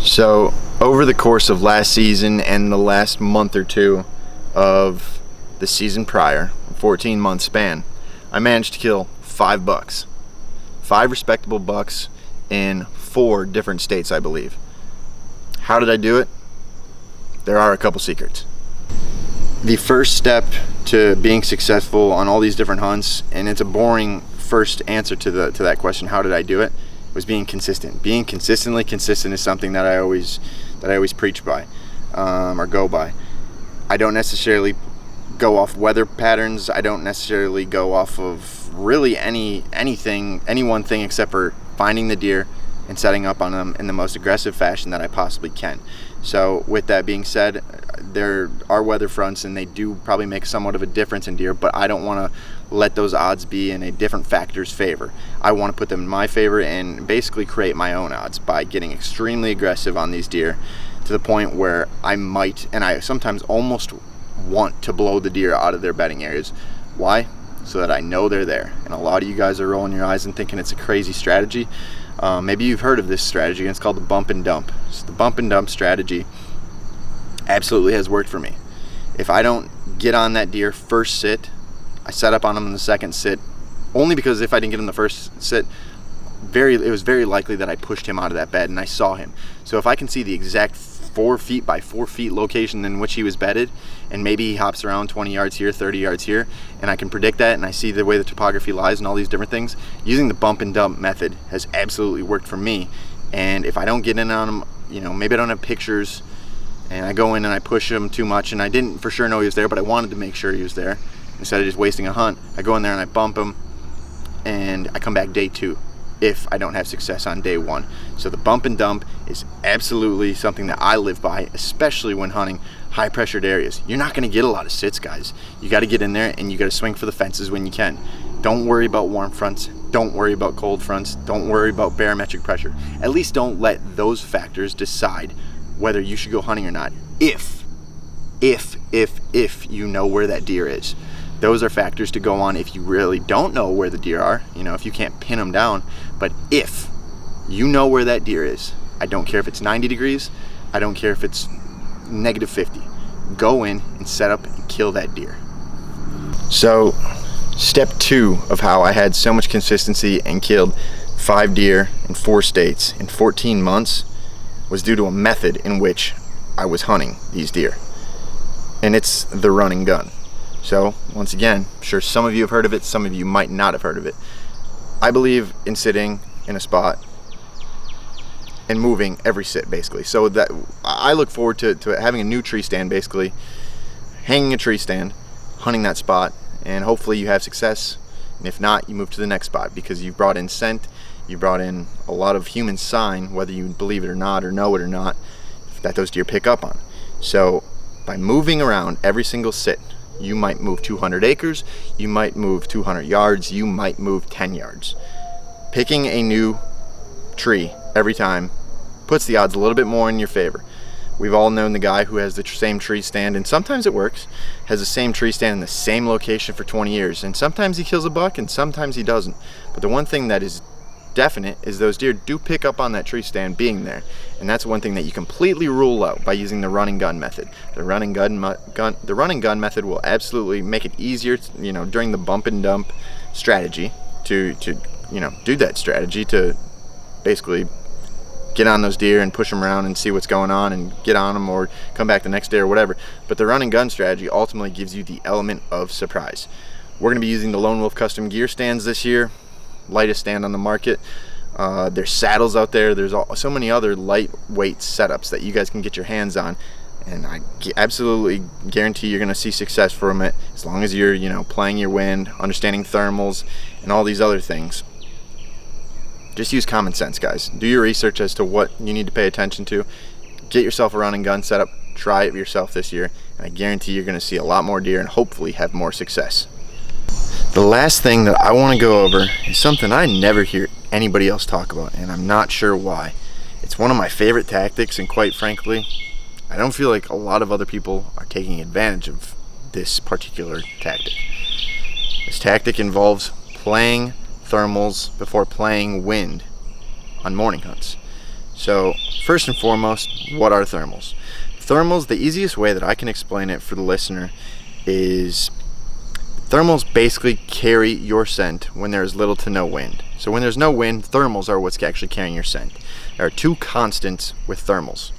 So over the course of last season and the last month or two of the season prior, 14-month span, I managed to kill 5 bucks. 5 respectable bucks in 4 different states, I believe. How did I do it? There are a couple secrets. The first step to being successful on all these different hunts, and it's a boring first answer to that question, how did I do it, was being consistent. Being consistently consistent is something that I always preach by, or go by. I don't necessarily go off weather patterns. I don't necessarily go off of really any one thing except for finding the deer and setting up on them in the most aggressive fashion that I possibly can. So with that being said, there are weather fronts and they do probably make somewhat of a difference in deer, but I don't want to let those odds be in a different factor's favor. I want to put them in my favor and basically create my own odds by getting extremely aggressive on these deer to the point where I might, and I sometimes almost want to blow the deer out of their bedding areas. Why? So that I know they're there. And a lot of you guys are rolling your eyes and thinking it's a crazy strategy. Maybe you've heard of this strategy, and it's called the bump and dump. So the bump and dump strategy absolutely has worked for me. If I don't get on that deer first sit, I set up on him in the second sit, only because if I didn't get him the first sit, it was very likely that I pushed him out of that bed and I saw him. So if I can see the exact 4 feet by 4 feet location in which he was bedded, and maybe he hops around 20 yards here, 30 yards here, and I can predict that, and I see the way the topography lies and all these different things, using the bump and dump method has absolutely worked for me. And if I don't get in on him, maybe I don't have pictures, and I go in and I push him too much, and I didn't for sure know he was there, but I wanted to make sure he was there instead of just wasting a hunt, I go in there and I bump him, and I come back day 2 if I don't have success on day 1. So the bump and dump is absolutely something that I live by, especially when hunting high pressured areas. You're not going to get a lot of sits, guys. You got to get in there and you got to swing for the fences when you can. Don't worry about warm fronts. Don't worry about cold fronts. Don't worry about barometric pressure. At least don't let those factors decide whether you should go hunting or not. If you know where that deer is. Those are factors to go on if you really don't know where the deer are, if you can't pin them down. But if you know where that deer is, I don't care if it's 90 degrees, I don't care if it's negative 50. Go in and set up and kill that deer. So step 2 of how I had so much consistency and killed 5 deer in 4 states in 14 months was due to a method in which I was hunting these deer. And it's the run and gun. So, once again, I'm sure some of you have heard of it, some of you might not have heard of it. I believe in sitting in a spot and moving every sit, basically. So that I look forward to having a new tree stand, basically, hanging a tree stand, hunting that spot, and hopefully you have success. And if not, you move to the next spot because you've brought in scent, you brought in a lot of human sign, whether you believe it or not or know it or not, that those deer pick up on. So, by moving around every single sit, you might move 200 acres, you might move 200 yards, you might move 10 yards. Picking a new tree every time puts the odds a little bit more in your favor. We've all known the guy who has the same tree stand, and sometimes it works, has the same tree stand in the same location for 20 years, and sometimes he kills a buck and sometimes he doesn't. But the one thing that is definite is those deer do pick up on that tree stand being there, and that's one thing that you completely rule out by using the run and gun method. The run and gun method will absolutely make it easier, during the bump and dump strategy to do that strategy to basically get on those deer and push them around and see what's going on and get on them or come back the next day or whatever. But the run and gun strategy ultimately gives you the element of surprise. We're going to be using the Lone Wolf custom gear stands this year. Lightest stand on the market. There's saddles out there. There's so many other lightweight setups that you guys can get your hands on, and I absolutely guarantee you're going to see success from it as long as you're playing your wind, understanding thermals, and all these other things. Just use common sense, guys. Do your research as to what you need to pay attention to. Get yourself a run and gun setup. Try it yourself this year, and I guarantee you're going to see a lot more deer and hopefully have more success. The last thing that I want to go over is something I never hear anybody else talk about, and I'm not sure why. It's one of my favorite tactics, and quite frankly, I don't feel like a lot of other people are taking advantage of this particular tactic. This tactic involves playing thermals before playing wind on morning hunts. So first and foremost, what are thermals? Thermals, the easiest way that I can explain it for the listener is thermals basically carry your scent when there's little to no wind. So when there's no wind, thermals are what's actually carrying your scent. There are two constants with thermals.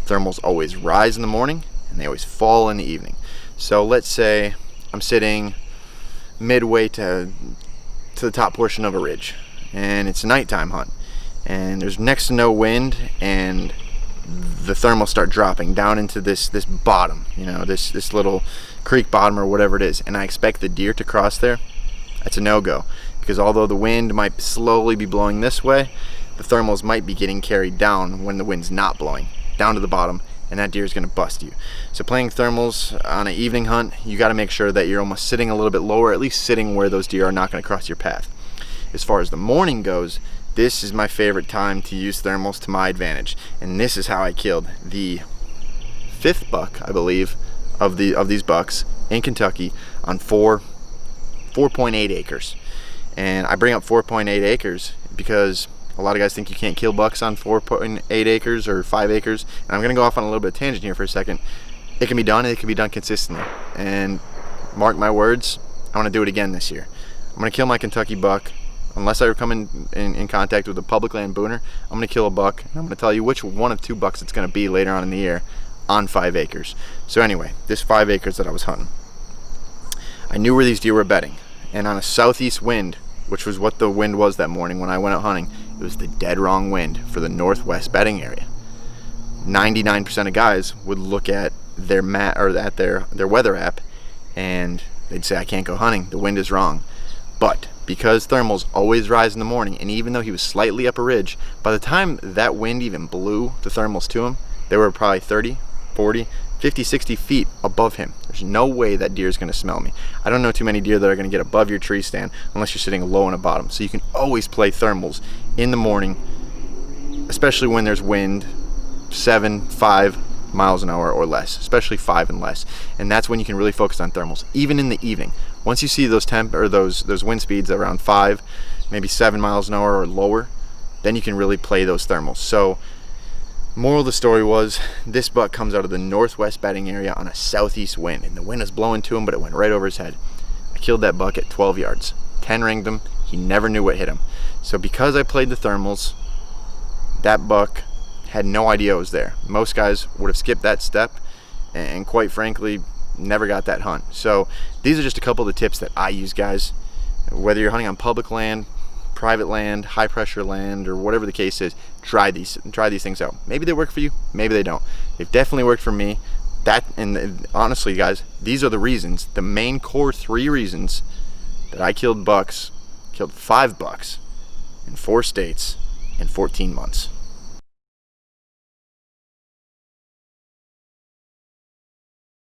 Thermals always rise in the morning and they always fall in the evening. So let's say I'm sitting midway to the top portion of a ridge and it's a nighttime hunt and there's next to no wind and the thermals start dropping down into this bottom, this little creek bottom or whatever it is, and I expect the deer to cross there. That's a no-go, because although the wind might slowly be blowing this way, the thermals might be getting carried down when the wind's not blowing down to the bottom, and that deer is going to bust you. So playing thermals on an evening hunt, you got to make sure that you're almost sitting a little bit lower, at least sitting where those deer are not going to cross your path. As far as the morning goes, this is my favorite time to use thermals to my advantage, and this is how I killed the 5th buck, I believe, of these bucks in Kentucky on 4.8 acres. And I bring up 4.8 acres because a lot of guys think you can't kill bucks on 4.8 acres or 5 acres. And I'm going to go off on a little bit of tangent here for a second. It can be done, and it can be done consistently. And mark my words, I want to do it again this year. I'm going to kill my Kentucky buck. Unless I come in contact with a public land booner, I'm going to kill a buck, and I'm going to tell you which one of 2 bucks it's going to be later on in the year on 5 acres. So anyway, this 5 acres that I was hunting, I knew where these deer were bedding, and on a southeast wind, which was what the wind was that morning when I went out hunting, it was the dead wrong wind for the northwest bedding area. 99% of guys would look at their their weather app, and they'd say, I can't go hunting, the wind is wrong. But because thermals always rise in the morning, and even though he was slightly up a ridge, by the time that wind even blew the thermals to him, they were probably 30, 40, 50, 60 feet above him. There's no way that deer is going to smell me. I don't know too many deer that are going to get above your tree stand unless you're sitting low in the bottom. So you can always play thermals in the morning, especially when there's wind 5 miles an hour or less, especially 5 and less. And that's when you can really focus on thermals, even in the evening. Once you see those those wind speeds around 5, maybe 7 miles an hour or lower, then you can really play those thermals. So moral of the story was, this buck comes out of the northwest bedding area on a southeast wind, and the wind was blowing to him, but it went right over his head. I killed that buck at 12 yards, 10 ringed him. He never knew what hit him. So because I played the thermals, that buck had no idea it was there. Most guys would have skipped that step, and quite frankly, never got that hunt. So these are just a couple of the tips that I use, guys. Whether you're hunting on public land, private land, high pressure land, or whatever the case is, try these things out. Maybe they work for you, maybe they don't. They've definitely worked for me. Honestly, guys, these are the reasons, the main core 3 reasons that I killed 5 bucks in 4 states in 14 months.